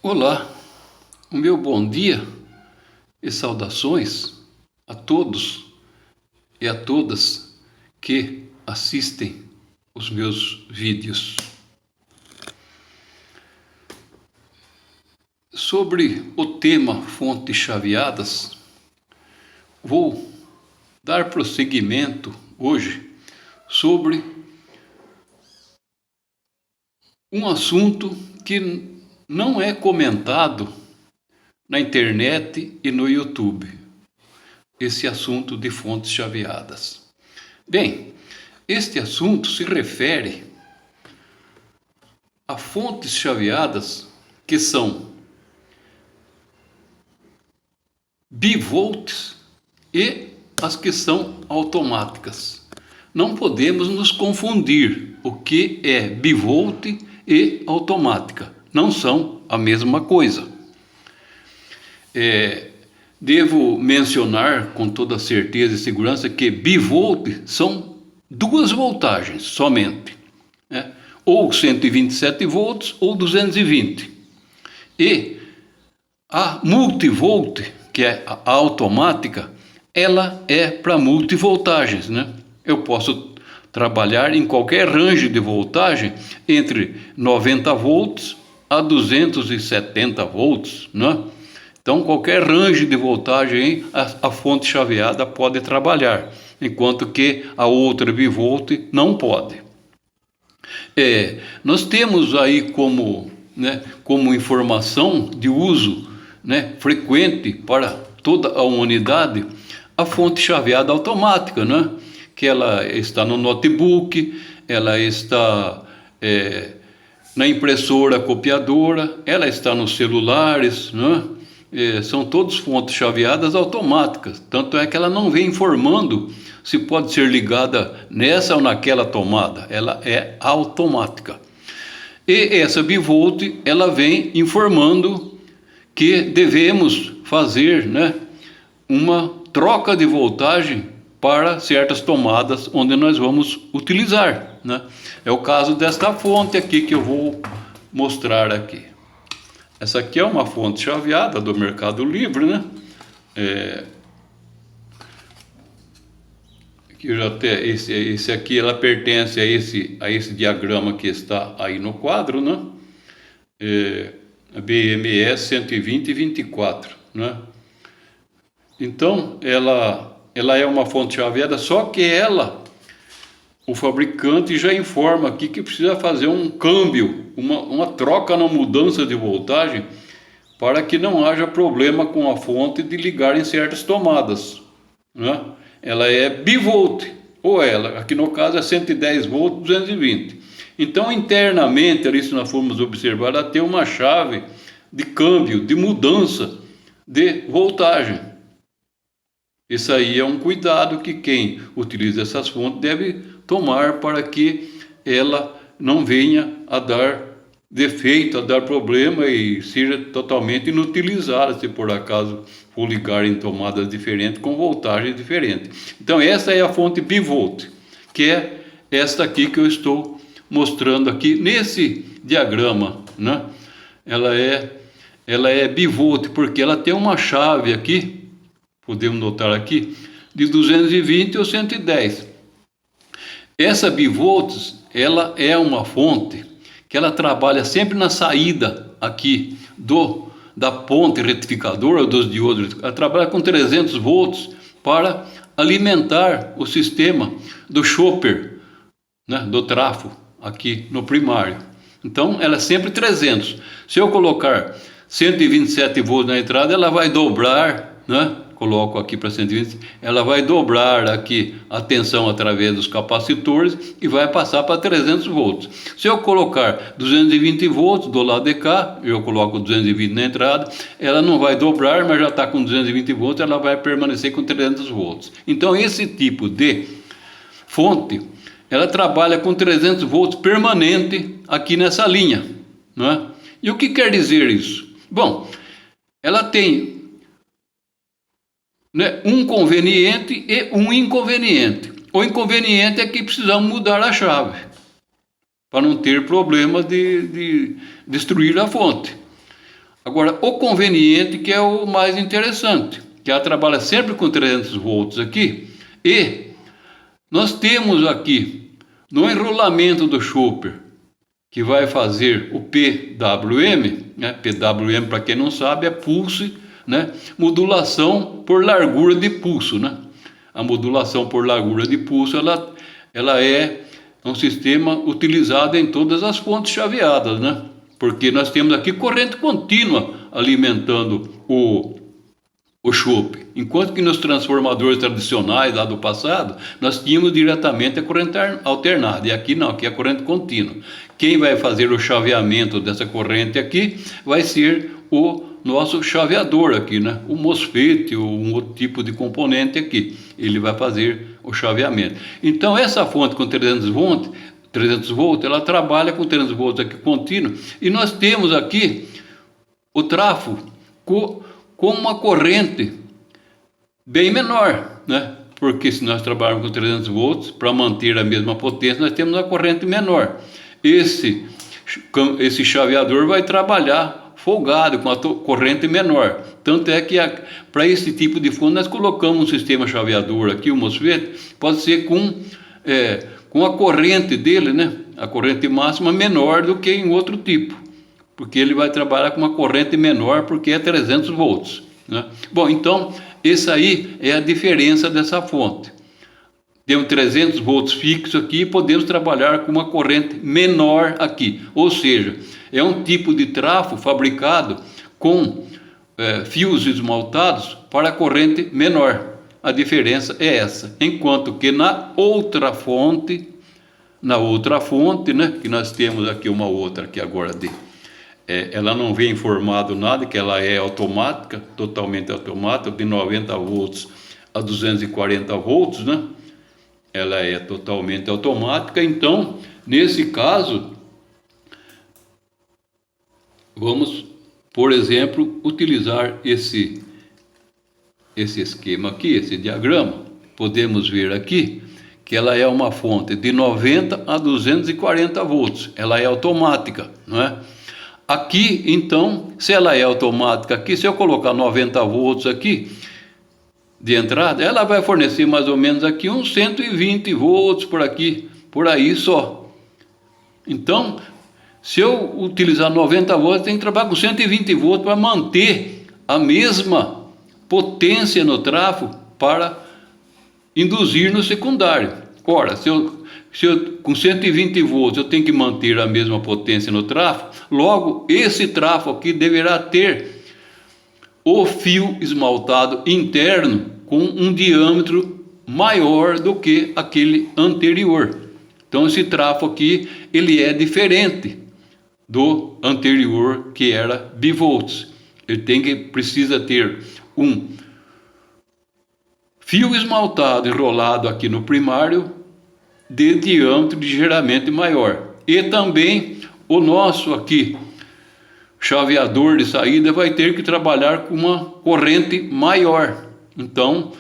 Olá, o meu bom dia e saudações a todos e a todas que assistem os meus vídeos. Sobre o tema fontes chaveadas, vou dar prosseguimento hoje sobre um assunto que não é comentado na internet e no YouTube, esse assunto de fontes chaveadas. Bem, este assunto se refere a fontes chaveadas que são bivolts e as que são automáticas. Não podemos nos confundir o que é bivolt e automática. Não são a mesma coisa. Devo mencionar com toda certeza e segurança que bivolt são duas voltagens somente, né? Ou 127 volts ou 220. E a multivolt, que é a automática, ela é para multivoltagens, né? Eu posso trabalhar em qualquer range de voltagem entre 90 volts a 270 volts, né? Então, qualquer range de voltagem a fonte chaveada pode trabalhar, enquanto que a outra bivolt não pode. Nós temos aí como informação de uso, né, frequente para toda a humanidade a fonte chaveada automática, né? Que ela está no notebook, ela está na impressora copiadora, ela está nos celulares, né? São todas fontes chaveadas automáticas, tanto é que ela não vem informando se pode ser ligada nessa ou naquela tomada, ela é automática. E essa bivolt, ela vem informando que devemos fazer, né, uma troca de voltagem para certas tomadas onde nós vamos utilizar, né? É o caso desta fonte aqui que eu vou mostrar aqui. Essa aqui é uma fonte chaveada do Mercado Livre, né? Que já tem esse aqui, ela pertence a esse diagrama que está aí no quadro, né? A BME 120/24, né? Então, ela é uma fonte chaveada, só que o fabricante já informa aqui que precisa fazer um câmbio, uma troca na mudança de voltagem, para que não haja problema com a fonte de ligar em certas tomadas, né? Ela é bivolt, ou aqui no caso é 110 volts, 220. Então, internamente, ali, se nós formos observar, ela tem uma chave de câmbio, de mudança de voltagem. Isso aí é um cuidado que quem utiliza essas fontes deve tomar para que ela não venha a dar defeito, a dar problema e seja totalmente inutilizada se por acaso for ligar em tomadas diferentes com voltagem diferente. Então essa é a fonte bivolt, que é esta aqui que eu estou mostrando aqui nesse diagrama, né? Ela é bivolt porque ela tem uma chave aqui, podemos notar aqui, de 220 ou 110. Essa bivolt, ela é uma fonte que ela trabalha sempre na saída aqui da ponte retificadora dos diodos. Ela trabalha com 300 volts para alimentar o sistema do chopper, né, do trafo aqui no primário. Então, ela é sempre 300. Se eu colocar 127 volts na entrada, ela vai dobrar, né? Coloco aqui para 120, ela vai dobrar aqui a tensão através dos capacitores e vai passar para 300 volts. Se eu colocar 220 volts do lado de cá, eu coloco 220 na entrada, ela não vai dobrar, mas já está com 220 volts, ela vai permanecer com 300 volts. Então, esse tipo de fonte, ela trabalha com 300 volts permanente aqui nessa linha, não é? E o que quer dizer isso? Bom, ela tem, né, um conveniente e um inconveniente. O inconveniente é que precisamos mudar a chave para não ter problema de destruir a fonte. Agora, o conveniente que é o mais interessante, que ela trabalha sempre com 300 volts aqui, e nós temos aqui, no enrolamento do chopper, que vai fazer o PWM, né? PWM, para quem não sabe, é pulse, né? Modulação por largura de pulso, né? A modulação por largura de pulso, ela é um sistema utilizado em todas as fontes chaveadas, né? Porque nós temos aqui corrente contínua alimentando o chope, enquanto que nos transformadores tradicionais lá do passado, nós tínhamos diretamente a corrente alternada, e aqui não, aqui é a corrente contínua. Quem vai fazer o chaveamento dessa corrente aqui vai ser o nosso chaveador aqui, né? O MOSFET ou um outro tipo de componente aqui, ele vai fazer o chaveamento. Então essa fonte com 300 volts, ela trabalha com 300 volts aqui contínuo, e nós temos aqui o trafo com uma corrente bem menor, né? Porque se nós trabalharmos com 300 volts, para manter a mesma potência, nós temos uma corrente menor. Esse chaveador vai trabalhar folgado, com a corrente menor. Tanto é que para esse tipo de fonte nós colocamos um sistema chaveador aqui, o MOSFET, pode ser com a corrente dele, né? A corrente máxima menor do que em outro tipo, porque ele vai trabalhar com uma corrente menor, porque é 300 volts, né? Bom, então, essa aí é a diferença dessa fonte. Temos 300 volts fixo aqui e podemos trabalhar com uma corrente menor aqui. Ou seja, é um tipo de trafo fabricado com fios esmaltados para corrente menor. A diferença é essa. Enquanto que na outra fonte, né, que nós temos aqui uma outra aqui agora ela não vem informado nada, que ela é automática, totalmente automática, de 90 volts a 240 volts, né? Ela é totalmente automática. Então, nesse caso, vamos, por exemplo, utilizar esse esquema aqui, esse diagrama. Podemos ver aqui que ela é uma fonte de 90 a 240 volts. Ela é automática, não é? Aqui, então, se ela é automática aqui, se eu colocar 90 volts aqui de entrada, ela vai fornecer mais ou menos aqui uns 120 volts por aqui, por aí só. Então, se eu utilizar 90 volts, tem que trabalhar com 120 volts para manter a mesma potência no trafo para induzir no secundário. Ora, se eu com 120 volts eu tenho que manter a mesma potência no trafo, logo esse trafo aqui deverá ter o fio esmaltado interno com um diâmetro maior do que aquele anterior. Então esse trafo aqui, ele é diferente do anterior, que era bivolts. Ele precisa ter um fio esmaltado enrolado aqui no primário de diâmetro ligeiramente maior. E também o nosso aqui chaveador de saída vai ter que trabalhar com uma corrente maior. Então,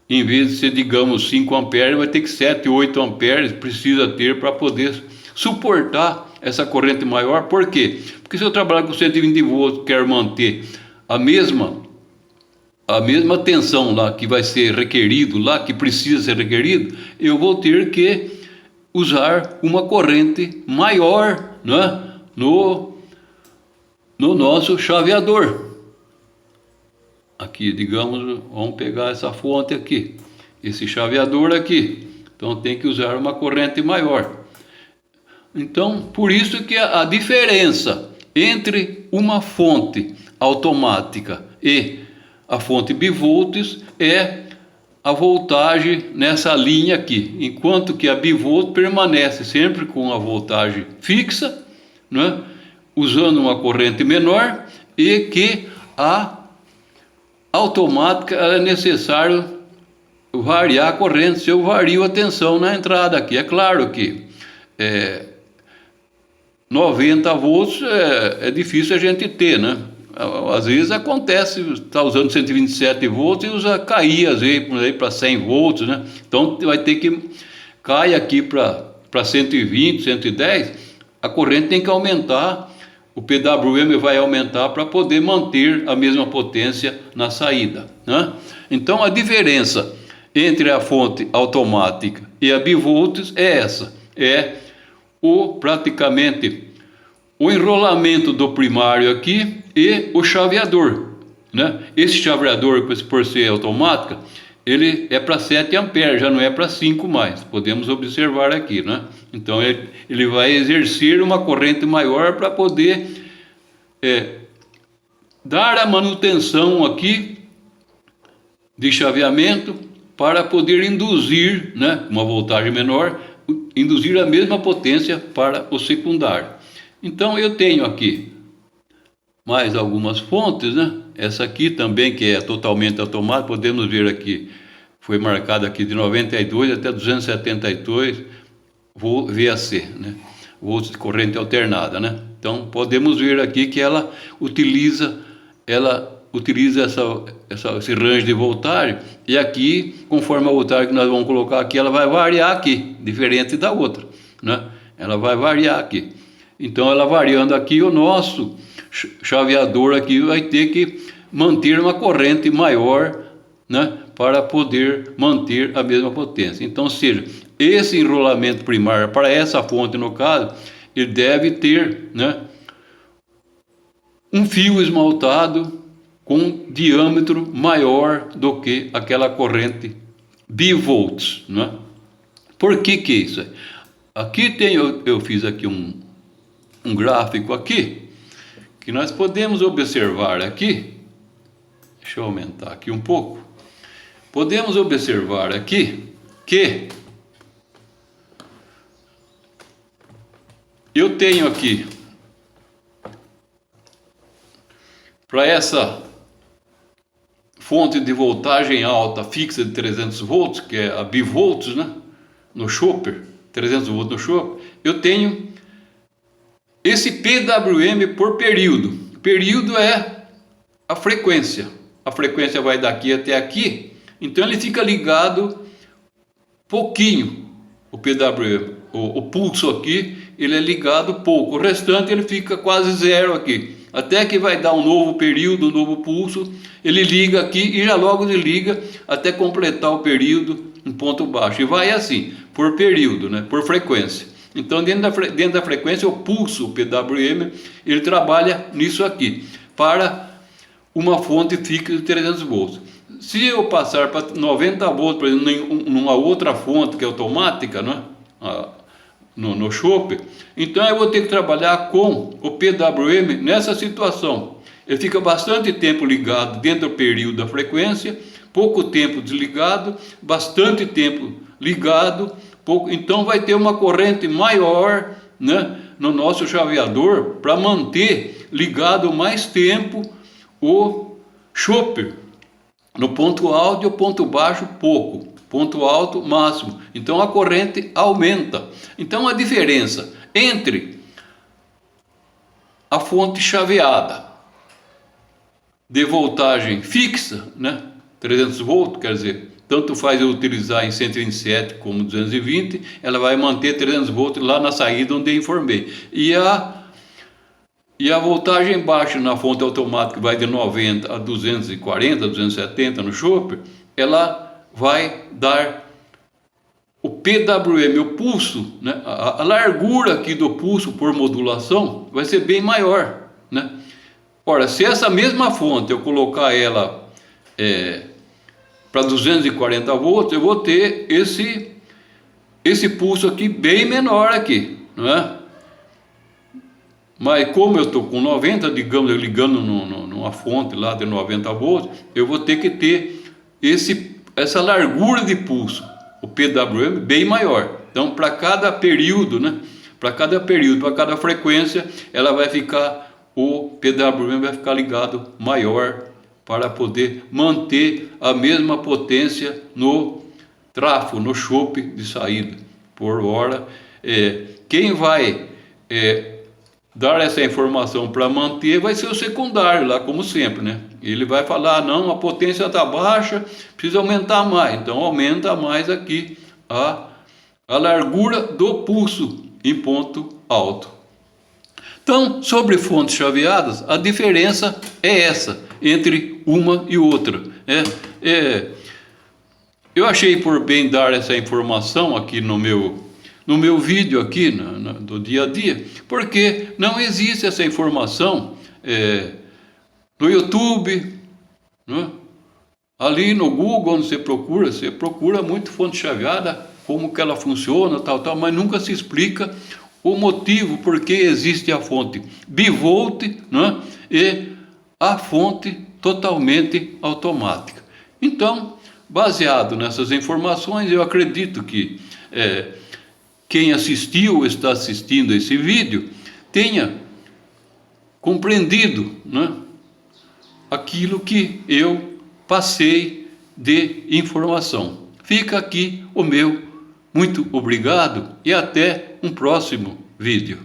em vez de ser, digamos, 5 amperes, vai ter que 7, 8 amperes precisa ter para poder suportar essa corrente maior. Por quê? Porque se eu trabalhar com 120 volts, quero manter a mesma tensão lá que vai ser requerido, lá que precisa ser requerido, eu vou ter que usar uma corrente maior, né, no nosso chaveador. Aqui, digamos, vamos pegar essa fonte aqui, esse chaveador aqui. Então tem que usar uma corrente maior. Então, por isso que a diferença entre uma fonte automática e a fonte bivolts é a voltagem nessa linha aqui, enquanto que a bivolt permanece sempre com a voltagem fixa, né, usando uma corrente menor, e que a automática é necessário variar a corrente. Se eu vario a tensão na entrada aqui, é claro que 90 volts é difícil a gente ter, né? Às vezes acontece, está usando 127 volts e cair às vezes para 100 volts, né? Então vai ter que cair aqui para 120, 110, a corrente tem que aumentar o PWM vai aumentar para poder manter a mesma potência na saída, né? Então a diferença entre a fonte automática e a bivolts é essa, praticamente o enrolamento do primário aqui e o chaveador, né? Esse chaveador, por ser automática, ele é para 7 amperes, já não é para 5 mais, podemos observar aqui, né? Então ele vai exercer uma corrente maior para poder dar a manutenção aqui de chaveamento, para poder induzir, né, uma voltagem menor, induzir a mesma potência para o secundário. Então eu tenho aqui mais algumas fontes, né? Essa aqui também, que é totalmente automática, podemos ver aqui, foi marcada aqui de 92 até 272 VAC, né? Volts de corrente alternada, né? Então podemos ver aqui que ela utiliza esse range de voltagem, e aqui, conforme a voltagem que nós vamos colocar aqui, ela vai variar aqui, diferente da outra, né? Ela vai variar aqui. Então ela variando aqui, o nosso chaveador aqui vai ter que manter uma corrente maior, né, para poder manter a mesma potência. Então, ou seja, esse enrolamento primário para essa fonte, no caso, ele deve ter, né, um fio esmaltado com diâmetro maior do que aquela corrente bivolts, né? Por que é isso? Aqui eu fiz aqui um gráfico aqui, que nós podemos observar aqui. Deixa eu aumentar aqui um pouco. Podemos observar aqui que eu tenho aqui, para essa fonte de voltagem alta fixa de 300 volts, que é a bivolts, né, no chopper, 300 volts no chopper, eu tenho esse PWM por período. Período é a frequência. A frequência vai daqui até aqui, então ele fica ligado pouquinho, o PWM. O pulso aqui, ele é ligado pouco. O restante ele fica quase zero aqui. Até que vai dar um novo período, um novo pulso, ele liga aqui e já logo desliga até completar o período em ponto baixo. E vai assim, por período, né, por frequência. Então, dentro da frequência, o pulso, o PWM, ele trabalha nisso aqui, para uma fonte fixa de 300 volts. Se eu passar para 90 volts, por exemplo, numa outra fonte que é automática, né, no chopper, então eu vou ter que trabalhar com o PWM nessa situação. Ele fica bastante tempo ligado dentro do período da frequência, pouco tempo desligado, bastante tempo ligado, então vai ter uma corrente maior, né, no nosso chaveador, para manter ligado mais tempo o chopper. No ponto alto e o ponto baixo pouco, ponto alto máximo. Então a corrente aumenta. Então a diferença entre a fonte chaveada de voltagem fixa, né, 300 volts, quer dizer, tanto faz eu utilizar em 127 como 220, ela vai manter 300 volts lá na saída onde eu informei. E a voltagem baixa na fonte automática, que vai de 90 a 240, 270 no chopper, ela vai dar o PWM, o pulso, né? A largura aqui do pulso por modulação vai ser bem maior, né? Ora, se essa mesma fonte eu colocar ela para 240 volts, eu vou ter esse pulso aqui bem menor aqui, não é? Mas como eu estou com 90, digamos, eu ligando numa fonte lá de 90 volts, eu vou ter que ter essa largura de pulso, o PWM, bem maior. Então, para cada período, né? Para cada frequência, ela vai ficar, o PWM vai ficar ligado maior, para poder manter a mesma potência no trafo, no chope de saída por hora. Quem vai dar essa informação para manter vai ser o secundário lá, como sempre, né? Ele vai falar, não, a potência está baixa, precisa aumentar mais. Então aumenta mais aqui a largura do pulso em ponto alto. Então, sobre fontes chaveadas, a diferença é essa, entre uma e outra. Eu achei por bem dar essa informação aqui no meu vídeo aqui, do dia a dia, porque não existe essa informação no YouTube, né? Ali no Google, onde você procura muito fonte chaveada, como que ela funciona, tal, mas nunca se explica o motivo por que existe a fonte bivolt, né? E a fonte totalmente automática. Então, baseado nessas informações, eu acredito que quem assistiu ou está assistindo esse vídeo tenha compreendido, né, aquilo que eu passei de informação. Fica aqui o meu muito obrigado e até um próximo vídeo.